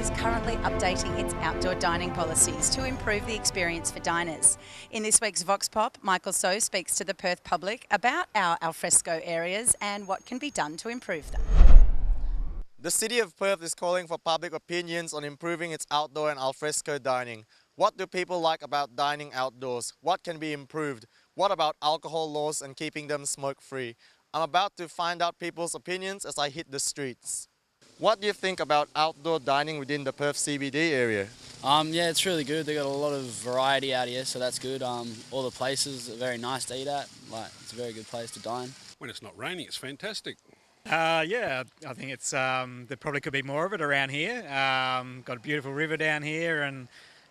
is currently updating its outdoor dining policies to improve the experience for diners. In this week's Vox Pop, Michael So speaks to the Perth public about our alfresco areas and what can be done to improve them. The City of Perth is calling for public opinions on improving its outdoor and alfresco dining. What do people like about dining outdoors? What can be improved? What about alcohol laws and keeping them smoke-free? I'm about to find out people's opinions as I hit the streets. What do you think about outdoor dining within the Perth CBD area? Yeah, it's really good. They got a lot of variety out here, so that's good. All the places are very nice to eat at. Like, it's a very good place to dine. When it's not raining, it's fantastic. Yeah, I think it's there probably could be more of it around here. Got a beautiful river down here, and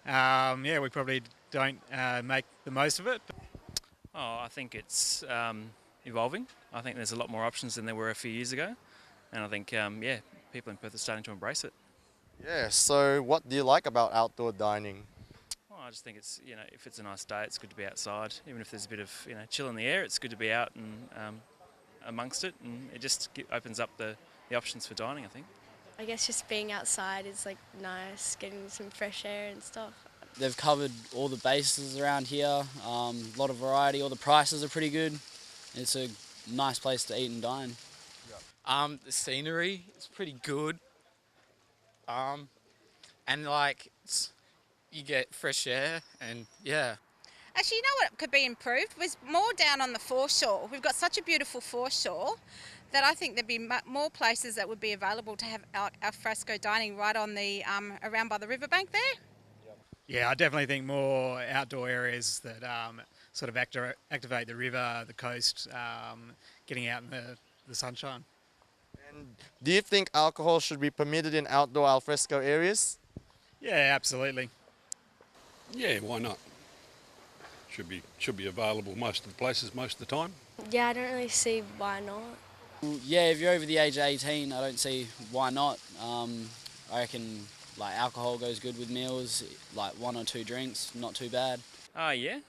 yeah, we probably don't make the most of it. Oh, I think it's evolving. I think there's a lot more options than there were a few years ago, and I think yeah, people in Perth are starting to embrace it. Yeah, so what do you like about outdoor dining? Well, I just think it's, you know, if it's a nice day, it's good to be outside. Even if there's a bit of, you know, chill in the air, it's good to be out and amongst it, and it just opens up the options for dining, I think. I guess just being outside is like nice, getting some fresh air and stuff. They've covered all the bases around here, a lot of variety, all the prices are pretty good. It's a nice place to eat and dine. The scenery is pretty good, and like you get fresh air, and yeah. Actually, you know what could be improved was more down on the foreshore. We've got such a beautiful foreshore that I think there'd be more places that would be available to have alfresco dining right on the around by the riverbank there. Yeah, I definitely think more outdoor areas that sort of activate the river, the coast, getting out in the sunshine. And do you think alcohol should be permitted in outdoor alfresco areas? Yeah, absolutely. Yeah, why not? Should be available most of the places most of the time. Yeah, I don't really see why not. Yeah, if you're over the age of 18, I don't see why not. I reckon like alcohol goes good with meals, like 1 or 2 drinks, not too bad. Yeah,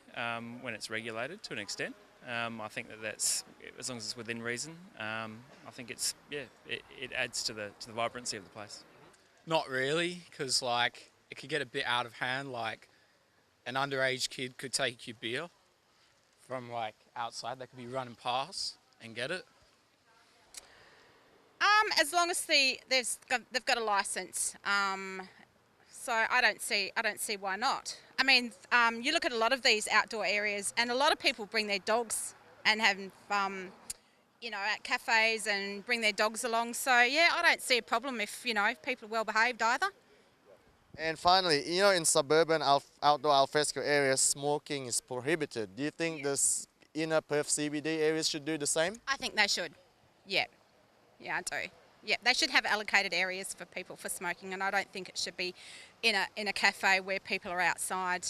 when it's regulated to an extent. I think that's, as long as it's within reason, I think it's, yeah, it adds to the vibrancy of the place. Not really, because like it could get a bit out of hand. Like an underage kid could take your beer from like outside. They could be running past and get it. As long as they've got a license, so I don't see why not. I mean, you look at a lot of these outdoor areas, and a lot of people bring their dogs and have, you know, at cafes and bring their dogs along. So yeah, I don't see a problem if, you know, if people are well behaved either. And finally, you know, in suburban outdoor alfresco areas, smoking is prohibited. Do you think this inner Perth CBD areas should do the same? I think they should. Yeah. Yeah, I do. Yeah, they should have allocated areas for people for smoking, and I don't think it should be in a cafe where people are outside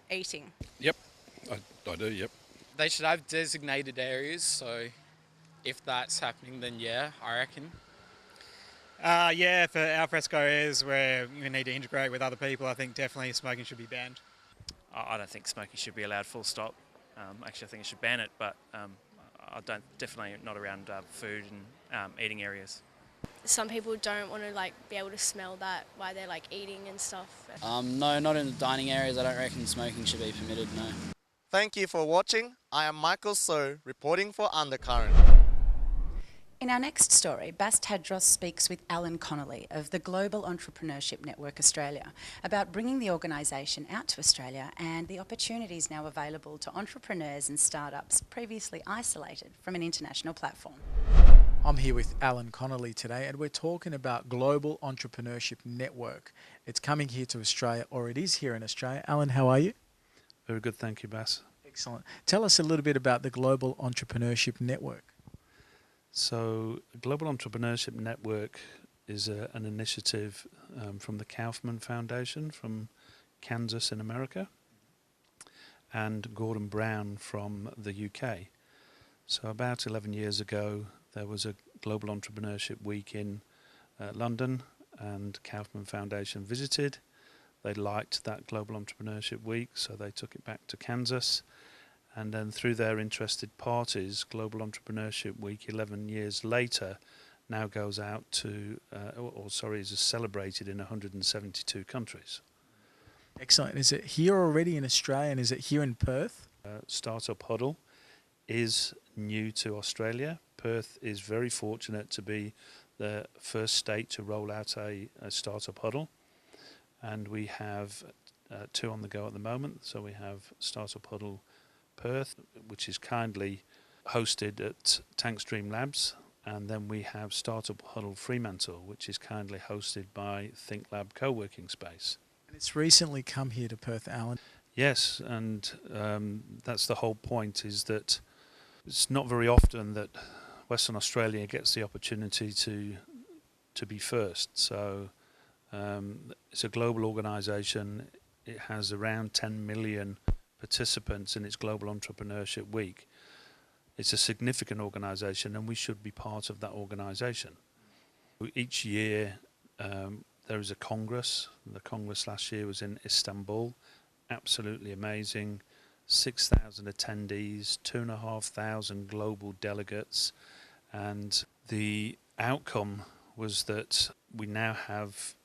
eating. Yep, I do, yep. They should have designated areas, so if that's happening, then yeah, I reckon. Yeah, for alfresco areas where you need to integrate with other people, I think definitely smoking should be banned. I don't think smoking should be allowed full stop. Actually, I think it should ban it, but definitely not around food and eating areas. Some people don't want to like be able to smell that while they're like eating and stuff. No, not in the dining areas. I don't reckon smoking should be permitted, no. Thank you for watching. I am Michael So, reporting for Undercurrent. In our next story, Bas Tadros speaks with Alan Connolly of the Global Entrepreneurship Network Australia about bringing the organisation out to Australia and the opportunities now available to entrepreneurs and startups previously isolated from an international platform. I'm here with Alan Connolly today, and we're talking about Global Entrepreneurship Network. It's coming here to Australia, or it is here in Australia. Alan, how are you? Very good, thank you, Bas. Excellent. Tell us a little bit about the Global Entrepreneurship Network. So, Global Entrepreneurship Network is an initiative from the Kaufman Foundation from Kansas in America and Gordon Brown from the UK. So about 11 years ago, there was a Global Entrepreneurship Week in London, and Kaufman Foundation visited. They liked that Global Entrepreneurship Week, so they took it back to Kansas. And then through their interested parties, Global Entrepreneurship Week 11 years later now goes out to, is celebrated in 172 countries. Excellent. Is it here already in Australia, and is it here in Perth? Startup Huddle is new to Australia. Perth is very fortunate to be the first state to roll out a Startup Huddle, and we have 2 on the go at the moment. So we have Startup Huddle Perth, which is kindly hosted at Tankstream Labs, and then we have Startup Huddle Fremantle, which is kindly hosted by ThinkLab co-working space. And it's recently come here to Perth, Alan. Yes, and that's the whole point, is that it's not very often that Western Australia gets the opportunity to be first. So it's a global organisation. It has around 10 million participants in its Global Entrepreneurship Week. It's a significant organisation, and we should be part of that organisation. Each year there is a congress. The congress last year was in Istanbul. Absolutely amazing. 6,000 attendees, 2,500 global delegates, and the outcome was that we now have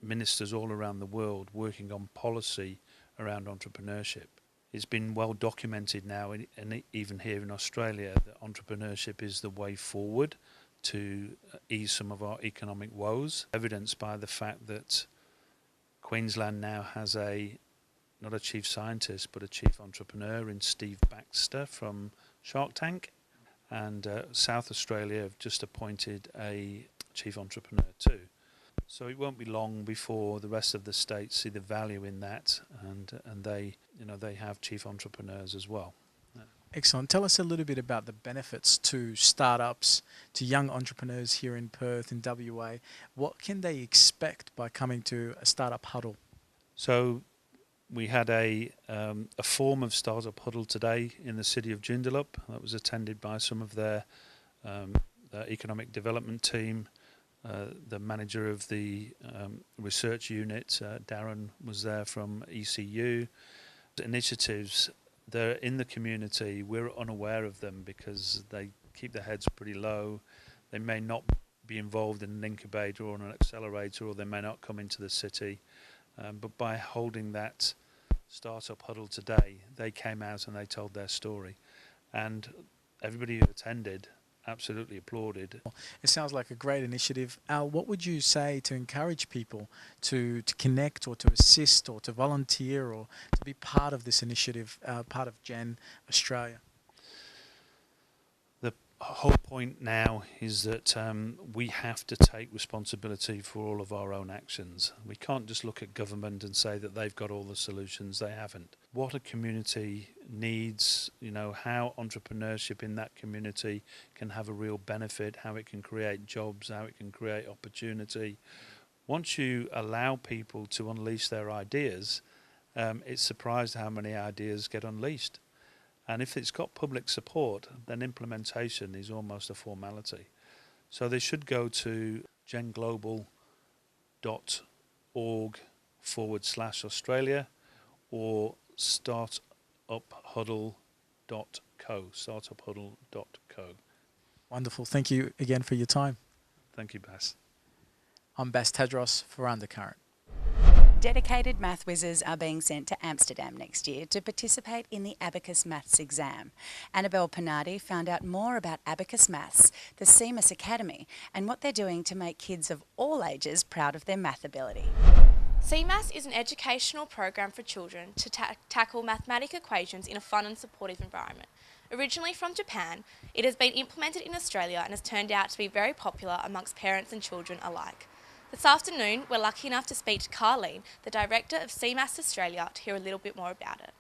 ministers all around the world working on policy around entrepreneurship. It's been well documented now, and even here in Australia, that entrepreneurship is the way forward to ease some of our economic woes, evidenced by the fact that Queensland now has not a chief scientist, but a chief entrepreneur in Steve Baxter from Shark Tank. And South Australia have just appointed a chief entrepreneur too. So it won't be long before the rest of the states see the value in that, and they have chief entrepreneurs as well. Excellent. Tell us a little bit about the benefits to startups, to young entrepreneurs here in Perth, in WA. What can they expect by coming to a Startup Huddle? So we had a form of Startup Huddle today in the city of Joondalup that was attended by some of their economic development team. The manager of the research unit, Darren, was there from ECU. The initiatives, they're in the community. We're unaware of them because they keep their heads pretty low. They may not be involved in an incubator or an accelerator, or they may not come into the city. But by holding that Startup Huddle today, they came out and they told their story. And everybody who attended absolutely applauded. It sounds like a great initiative. Al, what would you say to encourage people to connect or to assist or to volunteer or to be part of this initiative, part of Gen Australia? The whole point now is that we have to take responsibility for all of our own actions. We can't just look at government and say that they've got all the solutions. They haven't. What a community needs, how entrepreneurship in that community can have a real benefit, how it can create jobs, how it can create opportunity. Once you allow people to unleash their ideas, it's surprised how many ideas get unleashed. And if it's got public support, then implementation is almost a formality. So they should go to genglobal.org/Australia or startuphuddle.co. Wonderful. Thank you again for your time. Thank you, Bass. I'm Bass Tadros for Undercurrent. Dedicated math whizzes are being sent to Amsterdam next year to participate in the Abacus Maths exam. Annabelle Panardi found out more about Abacus Maths, the CMAS Academy, and what they're doing to make kids of all ages proud of their math ability. CMAS is an educational program for children to tackle mathematic equations in a fun and supportive environment. Originally from Japan, it has been implemented in Australia and has turned out to be very popular amongst parents and children alike. This afternoon, we're lucky enough to speak to Carleen, the director of CMAS Australia, to hear a little bit more about it.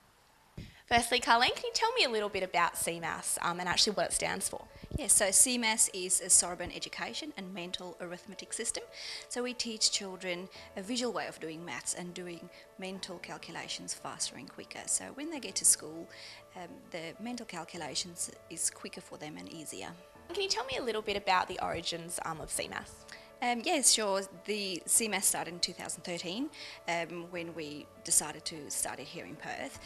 Firstly, Carleen, can you tell me a little bit about CMAS and actually what it stands for? Yes, so CMAS is a Sorbonne education and mental arithmetic system. So we teach children a visual way of doing maths and doing mental calculations faster and quicker. So when they get to school, the mental calculations is quicker for them and easier. Can you tell me a little bit about the origins of CMAS? Yes, sure. The CMAS started in 2013 when we decided to start it here in Perth.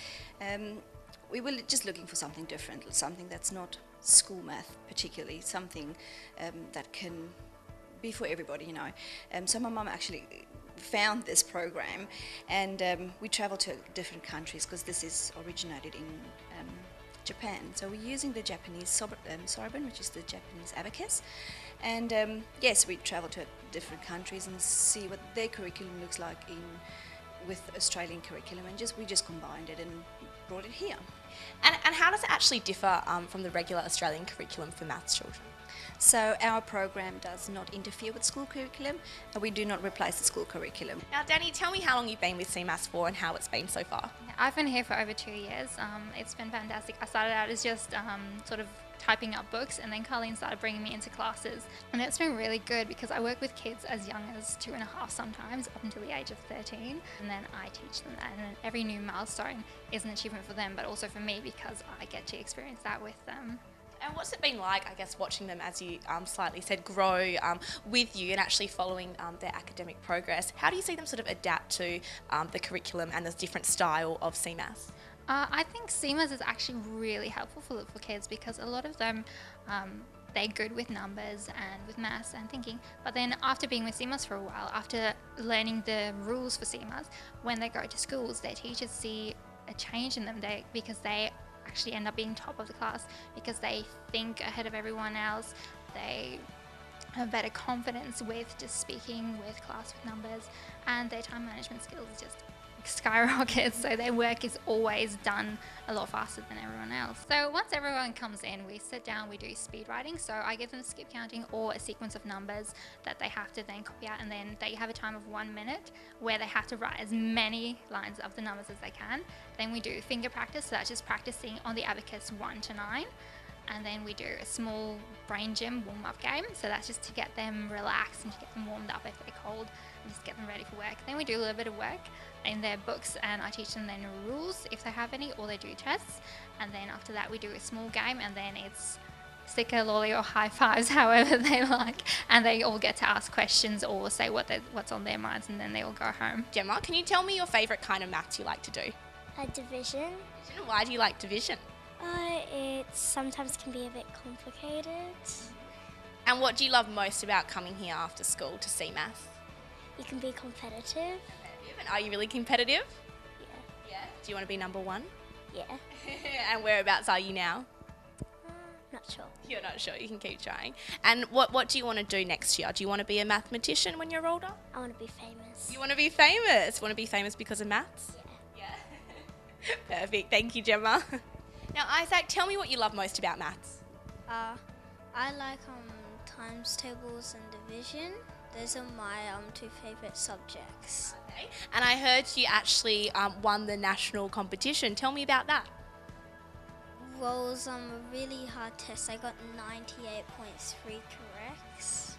We were just looking for something different, something that's not school math particularly, something that can be for everybody, you know. So my mum actually found this program, and we travel to different countries because this is originated in Japan. So we're using the Japanese soroban, which is the Japanese abacus, and yes, we travel to different countries and see what their curriculum looks like with Australian curriculum, and we just combined it and brought it here. And how does it actually differ from the regular Australian curriculum for maths children? So our program does not interfere with school curriculum, and we do not replace the school curriculum. Now, Danny, tell me how long you've been with CMAS for and how it's been so far. I've been here for over 2 years. It's been fantastic. I started out as just sort of typing up books, and then Colleen started bringing me into classes, and it's been really good because I work with kids as young as 2.5 sometimes, up until the age of 13, and then I teach them that, and then every new milestone is an achievement for them, but also for me because I get to experience that with them. And what's it been like, I guess, watching them, as you slightly said, grow with you and actually following their academic progress? How do you see them sort of adapt to the curriculum and the different style of CMAS? I think CMAS is actually really helpful for kids because a lot of them, they're good with numbers and with maths and thinking, but then after being with CMAS for a while, after learning the rules for CMAS, when they go to schools, their teachers see a change in them because they actually end up being top of the class because they think ahead of everyone else. They have better confidence with just speaking with class with numbers, and their time management skills just skyrocket, so their work is always done a lot faster than everyone else. So once everyone comes in, we sit down, we do speed writing, so I give them skip counting or a sequence of numbers that they have to then copy out, and then they have a time of 1 minute where they have to write as many lines of the numbers as they can. Then we do finger practice, so that's just practicing on the abacus 1 to 9. And then we do a small brain gym warm-up game, so that's just to get them relaxed and to get them warmed up if they're cold and just get them ready for work. Then we do a little bit of work in their books, and I teach them then rules if they have any, or they do tests. And then after that we do a small game, and then it's sticker, lolly or high fives, however they like, and they all get to ask questions or say what's on their minds, and then they all go home. Gemma, can you tell me your favourite kind of maths you like to do? Division. Why do you like division? It sometimes can be a bit complicated. And what do you love most about coming here after school to see maths? You can be competitive. And are you really competitive? Yeah. Yeah. Do you want to be number one? Yeah. And whereabouts are you now? Not sure. You're not sure, you can keep trying. And what do you want to do next year? Do you want to be a mathematician when you're older? I want to be famous. You want to be famous? Want to be famous because of maths? Yeah. Yeah. Perfect. Thank you, Gemma. Now, Isaac, tell me what you love most about maths. I like times tables and division. Those are my two favourite subjects. Okay. And I heard you actually won the national competition. Tell me about that. Well, it was a really hard test. I got 98.3 correct.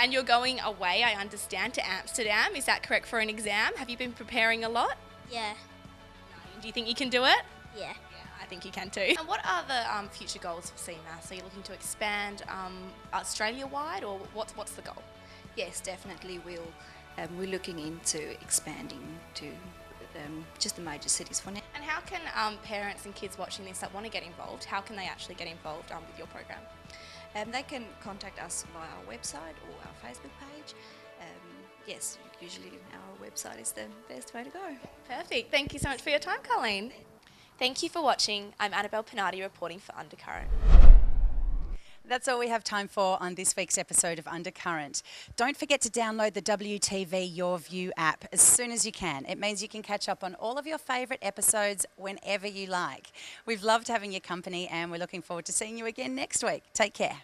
And you're going away, I understand, to Amsterdam. Is that correct for an exam? Have you been preparing a lot? Yeah. Do you think you can do it? Yeah. I think you can too. And what are the future goals for CMAS? Are you looking to expand Australia-wide, or what's the goal? Yes, definitely. We're looking into expanding to just the major cities for now. And how can parents and kids watching this that want to get involved, how can they actually get involved with your program? They can contact us via our website or our Facebook page. Yes, usually our website is the best way to go. Perfect. Thank you so much for your time, Colleen. Thank you for watching. I'm Annabelle Pinardi reporting for Undercurrent. That's all we have time for on this week's episode of Undercurrent. Don't forget to download the WTV Your View app as soon as you can. It means you can catch up on all of your favourite episodes whenever you like. We've loved having your company, and we're looking forward to seeing you again next week. Take care.